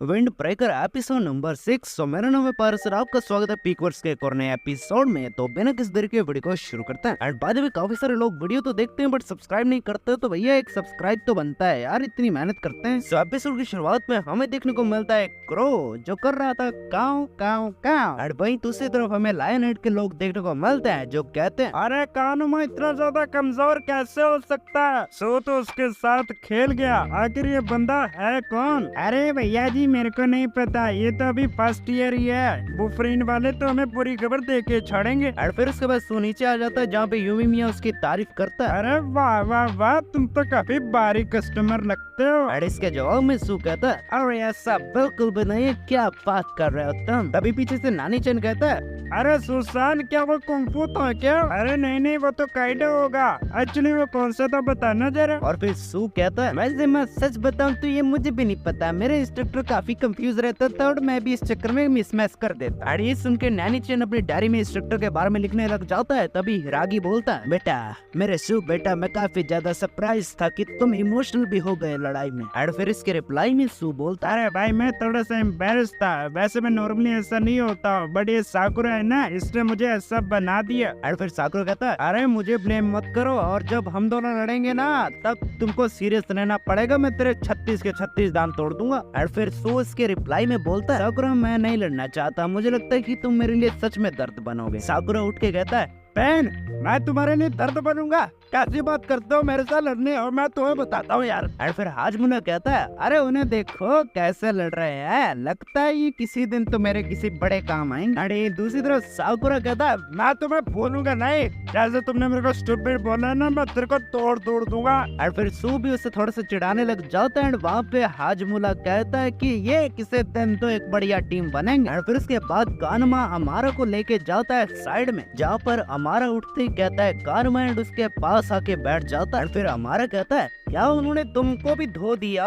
Wind breaker episode number 6। तो मेरा नाम है पारस और आपका स्वागत है पीकवर्ड्स के एक और नए एपिसोड में। तो बिना किसी देर के वीडियो को शुरू करते हैं। एंड बाय द वे काफी सारे लोग वीडियो तो देखते हैं बट सब्सक्राइब नहीं करते, तो भैया एक सब्सक्राइब तो बनता है यार, इतनी मेहनत करते हैं। सो एपिसोड की शुरुआत में हमें देखने को मिलता है क्रो जो कर रहा था काव काव काव। एंड वहीं दूसरी तरफ हमें लायन हेड के लोग देखने को मिलते हैं जो कहते हैं अरे कानुमा इतना ज्यादा कमजोर कैसे हो सकता है, सो तो उसके साथ खेल गया, आखिर ये बंदा है कौन? अरे भैया जी मेरे को नहीं पता, ये तो अभी फर्स्ट ईयर ही है, बुफरीन वाले तो हमें पूरी खबर दे के छोड़ेंगे। और फिर उसके बाद सू नीचे आ जाता है जहाँ पे यूमी मिया उसकी तारीफ करता है। अरे वाह वाह वाह, तुम तो काफी बारीक कस्टमर लगते हो। और इसके जवाब में सू कहता है अरे ऐसा बिल्कुल भी नहीं, क्या बात कर रहे हो तुम? तभी पीछे से नानी चैन कहता है अरे सुसान क्या वो कुंफू तो है क्या? अरे नहीं नहीं वो तो काइडो होगा, एक्चुअली वो कौन सा था बताना जरा। और फिर सू कहता है वैसे मैं सच बताऊं तो ये मुझे भी नहीं पता, मेरे इंस्ट्रक्टर काफी कंफ्यूज रहता था और मैं भी इस चक्कर में मिसमैच कर देता। और ये सुन के नैनी चैन अपनी डायरी में इंस्ट्रक्टर के बारे में लिखने लग जाता है। तभी हिरागी बोलता है बेटा मेरे सू बेटा, मैं काफी ज्यादा सरप्राइज था कि तुम इमोशनल भी हो गए लड़ाई में। और फिर इसके रिप्लाई में सू बोलता है अरे भाई मैं थोड़ा सा एम्बेरस था, वैसे मैं नॉर्मली ऐसा नहीं होता, बट ये साकुरा है ना इसने मुझे ऐसा बना दिया। और फिर साकुरा कहता है अरे मुझे ब्लेम मत करो, और जब हम दोनों लड़ेंगे ना तब तुमको सीरियस रहना पड़ेगा, मैं तेरे 36 के 36 दांत तोड़ दूंगा। और फिर सू इसके रिप्लाई में बोलता है साकुरा मैं नहीं लड़ना चाहता, मुझे लगता है कि तुम मेरे लिए सच में दर्द बनोगे। साकुरा उठ के कहता है पेन मैं तुम्हारे लिए दर्द बनूंगा, कैसी बात करते हो मेरे साथ लड़ने, और मैं तुम्हें बताता हूँ यार। और फिर हाजमुना कहता है अरे उन्हें देखो कैसे लड़ रहे हैं, लगता है ये किसी दिन तो मेरे किसी बड़े काम आएंगे। अरे दूसरी तरफ साकुरा कहता है मैं तुम्हें बोलूंगा नहीं, जैसे तुमने मेरे को स्टूपिड बोला ना मैं तेरे को तोड़ दूंगा। और फिर सू भी उससे थोड़ा सा चिढ़ाने लग जाता है। वहाँ पे हाजमुला कहता है कि ये किसी दिन तो एक बढ़िया टीम बनेंगे। और फिर उसके बाद कानमा अमारा को लेके जाता है साइड में, जहाँ पर अमारा उठते ही कहता है कानमा एंड उसके पास आके बैठ जाता है। फिर अमारा कहता है क्या उन्होंने तुमको भी धो दिया?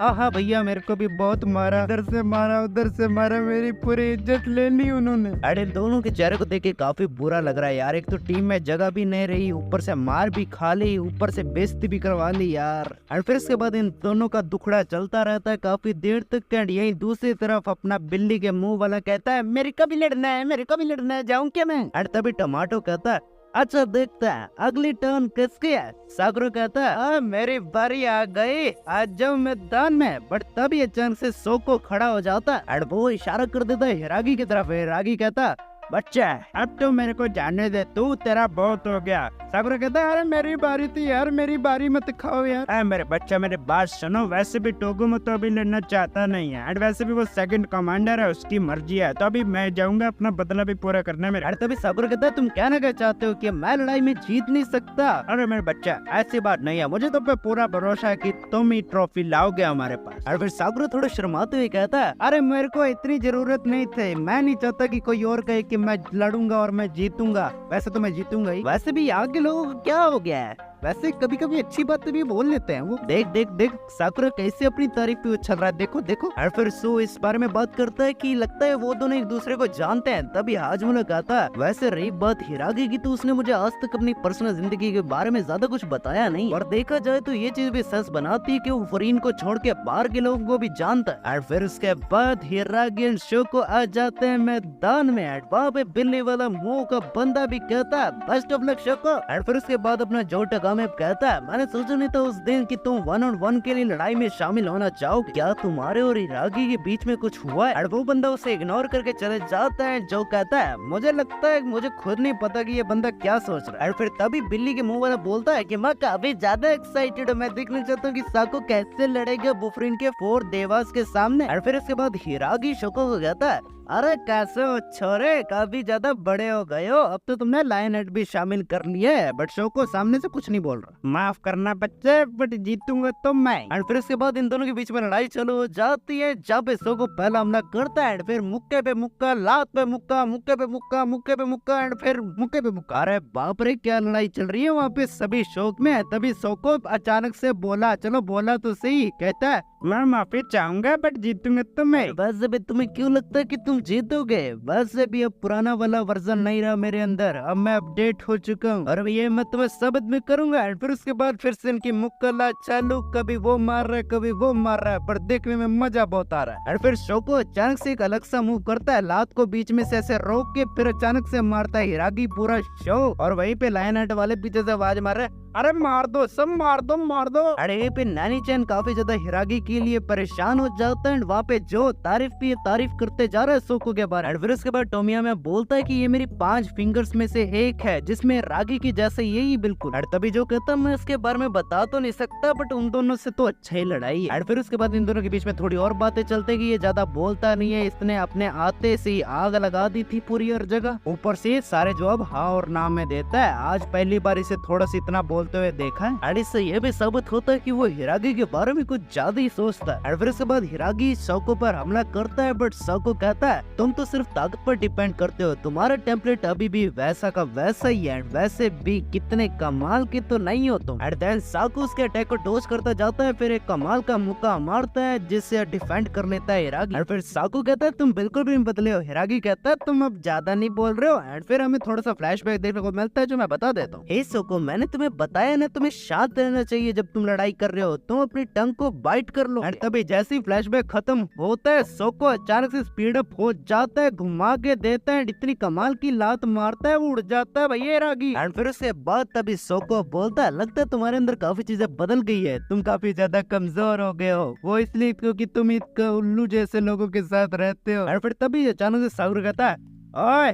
हाँ भैया मेरे को भी बहुत मारा, इधर से मारा उधर से मारा, मेरी पूरी इज्जत ले ली उन्होंने। अरे दोनों के चेहरे को देख के काफी बुरा लग रहा है यार, एक तो टीम में जगह भी नहीं रही, ऊपर से मार भी खा ली, ऊपर से बेइज्जती भी करवा ली यार। और फिर इसके बाद इन दोनों का दुखड़ा चलता रहता है काफी देर तक। यही दूसरी तरफ अपना बिल्ली के मुंह वाला कहता है मेरे को भी लड़ना है, मेरे को भी लड़ना है, जाऊं क्या मैं? और तभी टमाटो कहता है अच्छा देखता है अगली टर्न किसकी है? साकुरा कहता है मेरी बारी आ गई, आज जाऊं मैदान में। बट तभी अचानक से सोको खड़ा हो जाता है और वो इशारा कर देता है हिरागी की तरफ। हिरागी कहता बच्चा अब तो मेरे को जाने दे, तू तेरा बहुत हो गया। साकुरा कहता है अरे मेरी बारी थी यार, मेरी बारी मत खाओ यार। मेरे बच्चा मेरे बात सुनो, वैसे भी टोगुमो तो अभी लड़ना चाहता नहीं है, और वैसे भी वो सेकंड कमांडर है, उसकी मर्जी है, तो अभी मैं जाऊंगा अपना बदला भी पूरा करने में। और तभी साकुरा कहता है तुम कहना क्या चाहते हो कि मैं लड़ाई में जीत नहीं सकता? अरे मेरे बच्चा ऐसी बात नहीं है, मुझे तो पे पूरा भरोसा है कि तुम ही ट्रॉफी लाओगे हमारे पास। और फिर साकुरा थोड़ा शर्माते हुए कहता है अरे मेरे को इतनी जरूरत नहीं थी, मैं नहीं चाहता कि कोई और कहे कि मैं लड़ूंगा और मैं जीतूंगा, वैसे तो मैं जीतूंगा ही। वैसे भी आगे लोगों को क्या हो गया है, वैसे कभी कभी अच्छी बातें भी बोल लेते हैं वो। देख देख देख साकुरा कैसे अपनी तारीफ पे उछल रहा है, देखो देखो। और फिर सू इस बारे में बात करता है कि लगता है वो दोनों एक दूसरे को जानते हैं। तभी हाजमुला कहता है वैसे रही बात हिरागी की, तो उसने मुझे आज तक अपनी पर्सनल जिंदगी के बारे में ज्यादा कुछ बताया नहीं, और देखा जाए तो ये चीज भी सच बनाती है कि वो फरीन को छोड़ के बाहर के लोगों को भी जानता है। और फिर उसके बाद हिरागी एंड शोको आ जाते हैं मैदान में। वहाँ पे बिल्ली वाला मुंह का बंदा भी कहता है बेस्ट ऑफ लक शोको। और फिर उसके बाद अपना जोटगा में कहता है मैंने सोचा नहीं था उस दिन कि तुम 1-on-1 के लिए लड़ाई में शामिल होना चाहोगे, क्या तुम्हारे और हिरागी के बीच में कुछ हुआ है? और वो बंदा उसे इग्नोर करके चले जाता है, जो कहता है मुझे लगता है मुझे खुद नहीं पता कि ये बंदा क्या सोच रहा है। और फिर तभी बिल्ली के मुंह वाला बोलता है कि मैं काफी ज्यादा एक्साइटेड हूँ, मैं देखना चाहता हूँ कि साको कैसे लड़ेगा बुफरीन के 4 देवास के सामने। और फिर इसके बाद हिरागी शोको को कहता है अरे कैसे हो छोरे, काफी ज्यादा बड़े हो गए हो, अब तो तुमने लायन हेड भी शामिल कर लिया है। बट शोको सामने से कुछ नहीं बोल रहा, माफ करना बच्चे बट जीतूंगा तो मैं। और फिर इसके बाद इन दोनों के बीच में लड़ाई चालू हो जाती है, जहाँ पे शोको पहला हमला करता है, फिर मुक्के पे मुक्का, लात पे मुक्का, मुक्के पे मुक्का, मुक्के पे मुक्का, एंड फिर मुक्के पे मुक्का। अरे बाप रे क्या लड़ाई चल रही है वहाँ पे, सभी शौक में है। तभी शोको अचानक से बोला, चलो बोला तो सही, कहता है मैं माफी चाहूंगा बट जीतूंगा तो मैं। बस अभी तुम्हें क्यों लगता है कि तुम जीतोगे? बस अभी अब पुराना वाला वर्जन नहीं रहा मेरे अंदर, अब मैं अपडेट हो चुका हूँ और ये मैं तुम्हें साबित भी करूंगा। और फिर उसके बाद फिर से इनकी मुक्कला चालू, कभी वो मार रहा है कभी वो मार रहा है, पर देखने में मजा बहुत आ रहा है। और फिर शोको अचानक से एक अलग सा मूव करता है, लात को बीच में से ऐसे रोक के फिर अचानक से मारता है हिरागी पूरा शो। और वहीं पे लायन हार्ट वाले पीछे से आवाज मार रहे हैं, अरे मार दो सब, मार दो मार दो। अरे यहीं पे नानी चैन काफी ज्यादा हिरागी के लिए परेशान हो जाता है। वहाँ पे जो तारीफ करते जा रहा है सोको के बारे में। फिर उसके बाद टोमियामा बोलता है कि ये मेरी 5 फिंगर्स में से एक है जिसमें रागी की जैसे यही बिल्कुल। और तभी जो कहता मैं इसके बारे में बता तो नहीं सकता बट उन दोनों से तो अच्छा ही लड़ाई है। और फिर उसके बाद इन दोनों के बीच में थोड़ी और बातें चलते कि ये ज्यादा बोलता नहीं है, इसने अपने आते से ही आग लगा दी थी पूरी हर जगह। ऊपर से सारे जवाब हाँ और ना में देता है। आज पहली बार इसे थोड़ा सा इतना बोलते हुए देखा है। और इससे ये भी साबित होता है कि वो हिरागी के बारे में कुछ ज्यादा ही सोचता है। और फिर उसके बाद हिरागी शोको पर हमला करता है बट शोको कहता है तुम तो सिर्फ ताकत पर डिपेंड करते हो, तुम्हारा टेम्पलेट अभी भी वैसा का वैसा ही है, वैसे भी कितने कमाल के तो नहीं हो तुम। एंड देन साकू उसके अटैक को डॉज करता जाता है, फिर एक कमाल का मुक्का मारता है जिससे डिफेंड कर लेता है हिरागी। और फिर साकू कहता है तुम बिल्कुल भी नहीं बदले हो। हिरागी कहता है तुम अब ज्यादा नहीं बोल रहे हो। एंड फिर हमें थोड़ा सा फ्लैशबैक देखने को मिलता है जो मैं बता देता हूँ। हे सोको, मैंने तुम्हें बताया ना तुम्हें शांत रहना चाहिए जब तुम लड़ाई कर रहे हो, तुम अपनी टंग को बाइट कर लो। और तभी जैसे ही फ्लैशबैक खत्म होता है सोको अचानक से स्पीड अप हो जाता है, घुमा के देता है, इतनी कमाल की लात मारता है वो उड़ जाता है भैया हिरागी। और फिर उसके बाद तभी सोको बोलता है लगता है तुम्हारे अंदर काफी चीजें बदल गई है, तुम काफी ज्यादा कमजोर हो गए हो, वो इसलिए क्योंकि तुम एक उल्लू जैसे लोगों के साथ रहते हो। और फिर तभी अचानक से सागुर कहता है ओए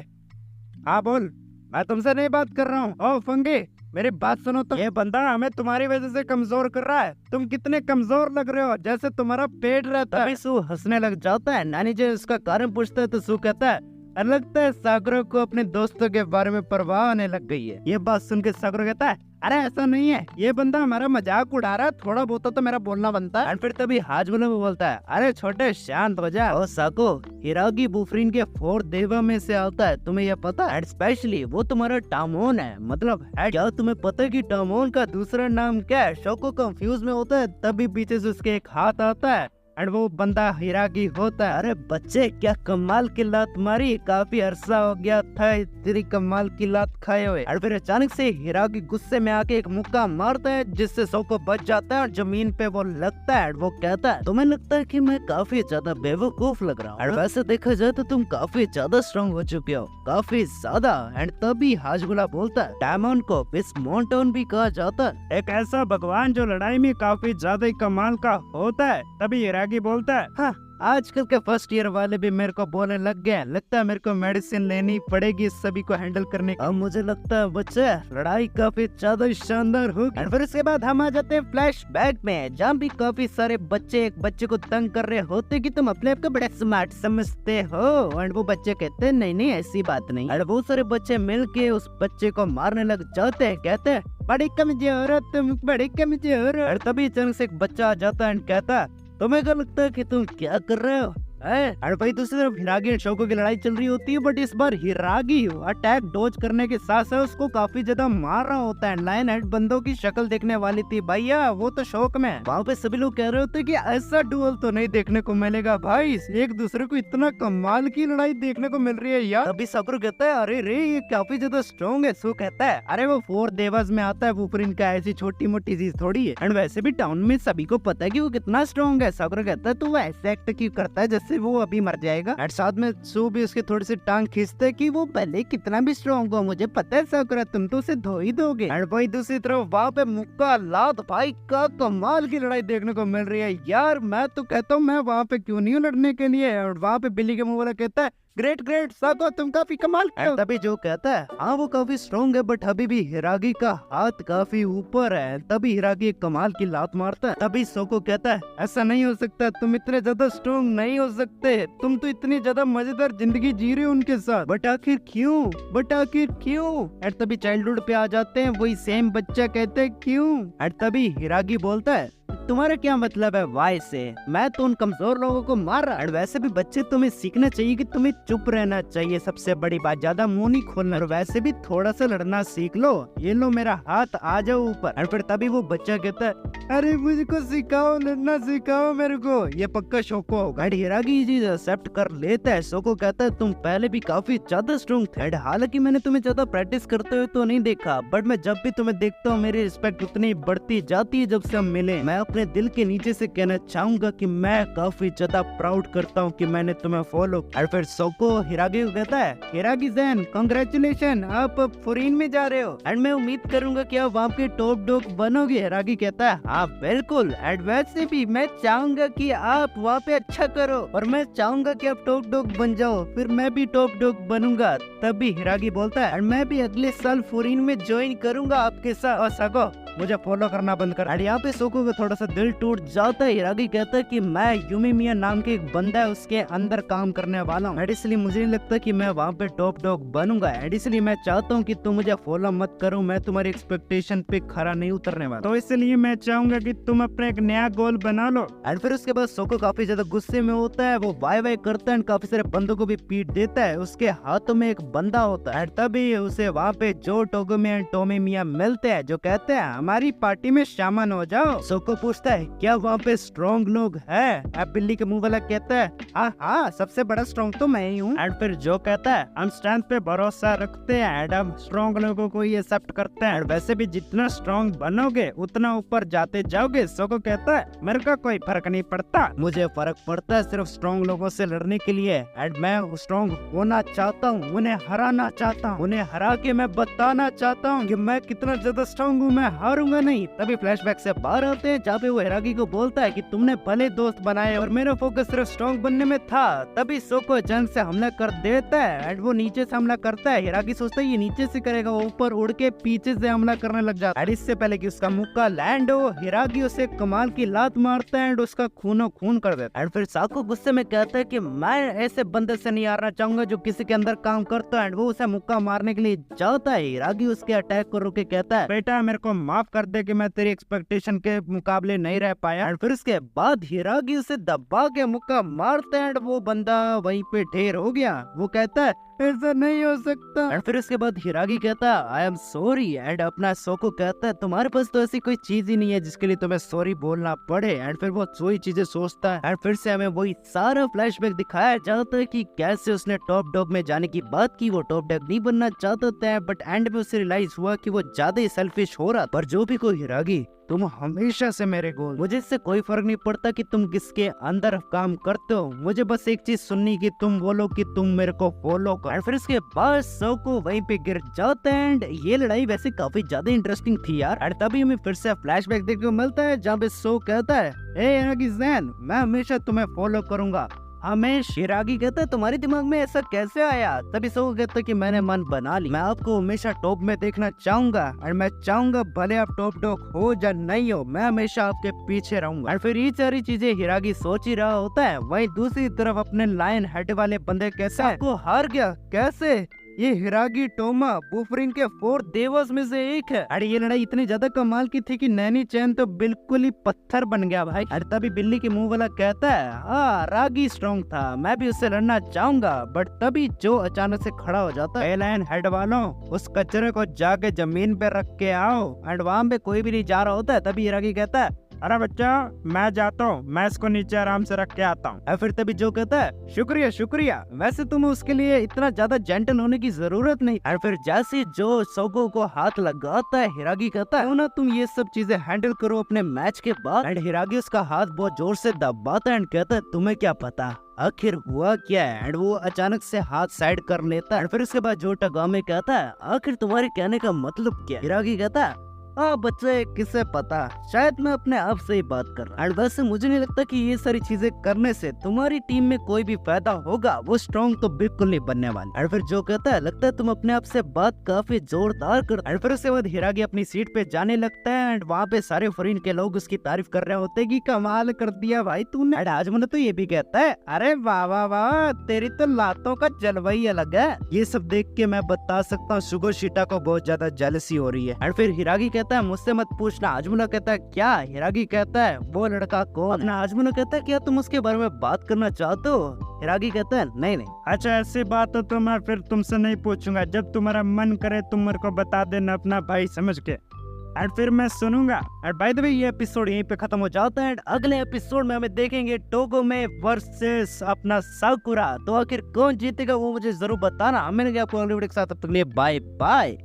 हाँ बोल, मैं तुमसे नहीं बात कर रहा हूँ। ओ फंगे मेरी बात सुनो तो, ये बंदा हमें तुम्हारी वजह से कमजोर कर रहा है, तुम कितने कमजोर लग रहे हो जैसे तुम्हारा पेट रहता है। सू हंसने लग जाता है। नानी जी उसका कारण पूछता है तो सू कहता है लगता है सागरो को अपने दोस्तों के बारे में परवाह आने लग गई है। ये बात सुन के सागरो कहता है अरे ऐसा नहीं है, ये बंदा हमारा मजाक उड़ा रहा है, थोड़ा बहुत तो मेरा बोलना बनता है। और फिर तभी हाजमुला में बोलता है अरे छोटे शांत हो जा। ओ साको, हिरागी बुफरिन के 4 देवा में से आता है, तुम्हें यह पता है? स्पेशली वो तुम्हारा टामोन है, मतलब है क्या तुम्हें पता है कि टामोन का दूसरा नाम क्या है? शोको कंफ्यूज में होता है, तभी पीछे से उसके एक हाथ आता है और वो बंदा हिरागी होता है। अरे बच्चे क्या कमाल की लात मारी, काफी अरसा हो गया था तेरी कमाल की लात खाए हुए। और फिर अचानक से हिरागी गुस्से में आके एक मुक्का मारता है जिससे सोको बच जाता है और जमीन पे वो लगता है। वो कहता है तुम्हें लगता है कि मैं काफी ज्यादा बेवकूफ लग रहा हूँ, और वैसे देखा जाए तो तुम काफी ज्यादा स्ट्रॉन्ग हो चुके हो, काफी ज्यादा। एंड तभी हाजमुला बोलता है डायमंड को बिस्मोंटोन भी कहा जाता है, एक ऐसा भगवान जो लड़ाई में काफी ज्यादा ही कमाल का होता है। तभी हिरागी बोलता है हाँ आजकल के फर्स्ट ईयर वाले भी मेरे को बोलने लग गए, लगता है मेरे को मेडिसिन लेनी पड़ेगी इस सभी को हैंडल करने की। अब मुझे लगता है बच्चे लड़ाई काफी ज्यादा शानदार होगी। और फिर इसके बाद हम आ जाते हैं फ्लैशबैक में, जहाँ भी काफी सारे बच्चे एक बच्चे को तंग कर रहे होते कि तुम अपने आप को बड़े स्मार्ट समझते हो, और वो बच्चे कहते हैं नहीं नहीं ऐसी बात नहीं। और बहुत सारे बच्चे मिल के उस बच्चे को मारने लग जाते हैं, कहते हैं बड़ी कमजोर हो तुम, बड़ी कमजोर। और तभी अचानक से एक बच्चा आ जाता है और कहता है तुम्हें क्या लगता है कि तुम क्या कर रहे हो? और भाई दूसरी तरफ हिरागी और शोको की लड़ाई चल रही होती है, बट इस बार हिरागी अटैक डॉज करने के साथ साथ उसको काफी ज्यादा मार रहा होता है। लायन हेड बंदों की शक्ल देखने वाली थी भैया, वो तो शौक में। वहाँ पे सभी लोग कह रहे होते कि ऐसा डुअल तो नहीं देखने को मिलेगा भाई, एक दूसरे को इतना कमाल की लड़ाई देखने को मिल रही है यार। तभी साकुरा कहता है अरे रे ये काफी ज्यादा स्ट्रॉन्ग है। सो कहता है अरे वो 4 देवास में आता है, बुफरिन का ऐसी छोटी मोटी चीज थोड़ी है, एंड वैसे भी टाउन में सभी को पता है कि वो कितना स्ट्रॉन्ग है। साकुरा कहता है तो वो ऐसे एक्ट क्यों करता है जैसे वो अभी मर जाएगा, और साथ में सू भी उसकी थोड़ी सी टांग खींचते है कि वो पहले कितना भी स्ट्रॉन्ग हो, मुझे पता है साकुरा तुम तो उसे धो ही दोगे। और भाई दूसरी तरफ वहाँ पे मुक्का लात भाई का कमाल की लड़ाई देखने को मिल रही है यार। मैं तो कहता हूँ मैं वहाँ पे क्यों नहीं हूँ लड़ने के लिए। और वहाँ पे बिल्ली के मुंह वाला कहता है ग्रेट ग्रेट साको तुम काफी कमाल के हो। तभी जो कहता है हाँ वो काफी स्ट्रॉन्ग है, बट अभी भी हिरागी का हाथ काफी ऊपर है। तभी हिरागी एक कमाल की लात मारता है। तभी सोको कहता है ऐसा नहीं हो सकता, तुम इतने ज्यादा स्ट्रॉन्ग नहीं हो सकते, तुम तो इतनी ज्यादा मजेदार जिंदगी जी रहे हो उनके साथ, बट आखिर क्यों, बट आखिर क्यों। और तभी चाइल्डहुड पे आ जाते हैं, वही सेम बच्चा कहते है क्यों। और तभी हिरागी बोलता है तुम्हारा क्या मतलब है वाई से? मैं तो उन कमजोर लोगों को मार रहा। और वैसे भी बच्चे तुम्हें सीखना चाहिए कि तुम्हें चुप रहना चाहिए, सबसे बड़ी बात, ज्यादा मुंह नहीं खोलना। और वैसे भी थोड़ा सा लड़ना सीख लो। ये लो मेरा हाथ, आ जाओ ऊपर। और फिर तभी वो बच्चा कहता है, अरे मुझको सिखाओ, लड़ना सिखाओ मेरे को। ये पक्का शोको होगा। हिरागी ये चीज एक्सेप्ट कर लेता है। शोको कहता है तुम पहले भी काफी ज्यादा स्ट्रॉन्ग थे, हालांकि मैंने तुम्हें ज्यादा प्रैक्टिस करते हुए तो नहीं देखा, बट मैं जब भी तुम्हें देखता हूँ मेरी रिस्पेक्ट उतनी बढ़ती जाती है जब से हम मिले। मैं अपने दिल के नीचे से कहना चाहूंगा कि मैं काफी ज्यादा प्राउड करता हूँ कि मैंने तुम्हें फॉलो। और फिर शोको हिरागी को कहता है, हिरागी ज़ैन कांग्रेचुलेशन, आप फॉरेन में जा रहे हो एंड मैं उम्मीद करूंगा कि आप वहाँ के टॉप डॉग बनोगे। हिरागी कहता है हाँ बिल्कुल, एंड वैसे भी मैं चाहूंगा कि आप वहाँ पे अच्छा करो और मैं चाहूंगा कि आप टॉप डॉग बन जाओ, फिर मैं भी टॉप डॉग बनूंगा। तभी हिरागी बोलता है मैं भी अगले साल फॉरेन में ज्वाइन करूंगा आपके साथ। और सको मुझे फॉलो करना बंद कर। और यहाँ पे शोको का थोड़ा सा दिल टूट जाता है। हिरागी कहता है कि मैं यूमिमिया नाम के एक बंदा है उसके अंदर काम करने वाला हूँ, इसलिए मुझे नहीं लगता कि मैं वहाँ पे टॉप डॉग बनूंगा। इसलिए मैं चाहता हूँ कि तुम मुझे फॉलो मत करो, मैं तुम्हारी एक्सपेक्टेशन पे खरा नहीं उतरने वाला। तो इसलिए मैं चाहूंगा कि तुम अपना एक नया गोल बना लो। एंड फिर उसके बाद शोको काफी ज्यादा गुस्से में होता है, वो वाई वाई करता है, काफी सारे बंदों को भी पीट देता है। उसके हाथों में एक बंदा होता है, तभी उसे वहाँ पे जो टोगोमी एंड टोमिमिया मिलते हैं, जो कहते हैं हमारी पार्टी में शामिल हो जाओ। शोको पूछता है क्या वहाँ पे स्ट्रॉन्ग लोग हैं? अब बिल्ली के मुंह वाला कहता है हाँ हाँ, सबसे बड़ा स्ट्रॉन्ग तो मैं ही हूँ। एंड फिर जो कहता है हम स्ट्रेंथ पे भरोसा रखते हैं एंड हम स्ट्रॉन्ग लोगों को ही एक्सेप्ट करते हैं, वैसे भी जितना स्ट्रॉन्ग बनोगे उतना ऊपर जाते जाओगे। शोको कहता है मेरे को कोई फर्क नहीं पड़ता, मुझे फर्क पड़ता है सिर्फ स्ट्रॉन्ग लोगों से लड़ने के लिए, एंड मैं स्ट्रॉन्ग होना चाहता हूँ, उन्हें हराना चाहता हूँ, उन्हें हरा के मैं बताना चाहता हूँ कि मैं कितना ज्यादा स्ट्रॉन्ग हूँ, मैं हारूंगा नहीं। तभी फ्लैशबैक से बाहर आते हैं जहाँ पे वो हिरागी को बोलता है कि तुमने भले दोस्त बनाए और मेरा फोकस सिर्फ स्ट्रॉन्ग बनने में था। तभी शोको जंग से हमला कर देता है एंड वो नीचे से हमला करता है। हिरागी सोचता है ये नीचे से करेगा, वो ऊपर उड़ के पीछे से हमला करने लग जाता है। इससे पहले कि उसका मुक्का लैंड हो, हिरागी उसे कमाल की लात मारता है एंड उसका खूनो खून कर देता है। एंड फिर साको गुस्से में कहता है कि मैं ऐसे बंदे से नहीं हारना चाहूंगा जो किसी के अंदर काम करता है, एंड वो उसे मुक्का मारने के लिए जाता है। हिरागी उसके अटैक को रोक के कहता है बेटा मेरे को माफ कर दे कि मैं तेरी एक्सपेक्टेशन के मुकाबले नहीं रह पाया। एंड फिर उसके बाद हिरागी उसे दबा के मुक्का मारता है एंड वो बंदा वहीं पे ढेर हो गया। वो कहता है ऐसा नहीं हो सकता। और फिर उसके बाद हिरागी कहता है आई एम सॉरी, एंड अपना शोको कहता है तुम्हारे पास तो ऐसी कोई चीज ही नहीं है जिसके लिए तुम्हें सॉरी बोलना पड़े। एंड फिर वो वही चीजें सोचता है एंड फिर से हमें वही सारा फ्लैशबैक दिखाया जाता है कि कैसे उसने टॉप डॉग में जाने की बात की। वो टॉप डॉग नहीं बनना चाहता था, बट एंड में उसे रियलाइज हुआ कि वो ज्यादा ही सेल्फिश हो रहा। पर जो भी कोई हिरागी, तुम हमेशा से मेरे गोल, मुझे इससे कोई फर्क नहीं पड़ता कि तुम किसके अंदर काम करते हो, मुझे बस एक चीज सुननी कि तुम बोलो कि तुम मेरे को फॉलो कर। और फिर इसके बाद शोको वहीं पे गिर जाता है एंड ये लड़ाई वैसे काफी ज्यादा इंटरेस्टिंग थी यार। और तभी हमें फिर से फ्लैशबैक देखने को मिलता है जहाँ पे शो कहता है ए हिरागी ज़ैन, मैं हमेशा तुम्हें फॉलो करूंगा। हमें हिरागी कहता है तुम्हारे दिमाग में ऐसा कैसे आया? तभी शोको कहता है कि मैंने मन बना ली, मैं आपको हमेशा टॉप में देखना चाहूंगा और मैं चाहूंगा भले आप टॉप डॉग हो या नहीं हो, मैं हमेशा आपके पीछे रहूंगा। और फिर ये सारी चीजें हिरागी सोच ही रहा होता है। वहीं दूसरी तरफ अपने लायन हेड वाले बंदे कैसे आपको हार गया कैसे? ये हिरागी टोमा बुफरिन के 4 देवस में से एक है। अरे ये लड़ाई इतनी ज्यादा कमाल की थी कि नैनी चैन तो बिल्कुल ही पत्थर बन गया भाई। अरे तभी बिल्ली के मुंह वाला कहता है हाँ रागी स्ट्रॉन्ग था, मैं भी उससे लड़ना चाहूंगा। बट तभी जो अचानक से खड़ा हो जाता है लायन हेड वालों, उस कचरे को जाके जमीन पे रख के आओ। एंड वहाँ पे कोई भी नहीं जा रहा होता है। तभी हिरागी कहता है अरे बच्चा मैं जाता हूँ, मैं इसको नीचे आराम से रख के आता हूँ। फिर तभी जो कहता है शुक्रिया शुक्रिया, वैसे तुम्हें उसके लिए इतना ज्यादा जेंटल होने की जरूरत नहीं। और फिर जैसे जो शोको को हाथ लगाता है हिरागी कहता है ना तुम ये सब चीजें हैंडल करो अपने मैच के बाद। एंड हिरागी उसका हाथ बहुत जोर से दबाता है एंड कहता है तुम्हें क्या पता आखिर हुआ क्या है? एंड वो अचानक से हाथ साइड कर लेता है। फिर उसके बाद जो टगामे कहता है आखिर तुम्हारे कहने का मतलब क्या? हिरागी कहता है बच्चे किसे पता, शायद मैं अपने आप से ही बात कर रहा हूँ। वैसे मुझे नहीं लगता कि ये सारी चीजें करने से तुम्हारी टीम में कोई भी फायदा होगा, वो स्ट्रॉन्ग तो बिल्कुल नहीं बनने वाली। और फिर जो कहता है लगता है तुम अपने आप से बात काफी जोरदार कर। और फिर उसके बाद हिरागी अपनी सीट पे जाने लगता है एंड वहाँ पे सारे फॉरेन के लोग उसकी तारीफ कर रहे होते कि कमाल कर दिया भाई तूने। एंड आजमन तो ये भी कहता है अरे वाह वाह वाह, तेरी तो लातों का जलवा ही अलग है। ये सब देख के मैं बता सकता हूँ शुगो शिटा को बहुत ज्यादा जेलसी हो रही है। और फिर हिरागी कहता कहता है मुझसे मत पूछना। आजमुना कहता है क्या? हिरागी कहता है वो लड़का कौन? अपना आजमुना कहता है क्या तुम उसके बारे में बात करना चाहते हो? हिरागी कहता है नहीं नहीं। अच्छा ऐसी बात हो तो मैं फिर तुमसे नहीं पूछूंगा, जब तुम्हारा मन करे तुम मेरे को बता देना अपना भाई समझ के, और फिर मैं सुनूंगा। और बाय द वे ये एपिसोड यहीं पे खत्म हो जाता है। अगले एपिसोड में हमें देखेंगे टोगोमे वर्सेस अपना साकुरा। तो आखिर कौन जीतेगा वो मुझे जरूर बताना। मैंने आपको अगले वीडियो के साथ, तब तक के लिए बाय बाय।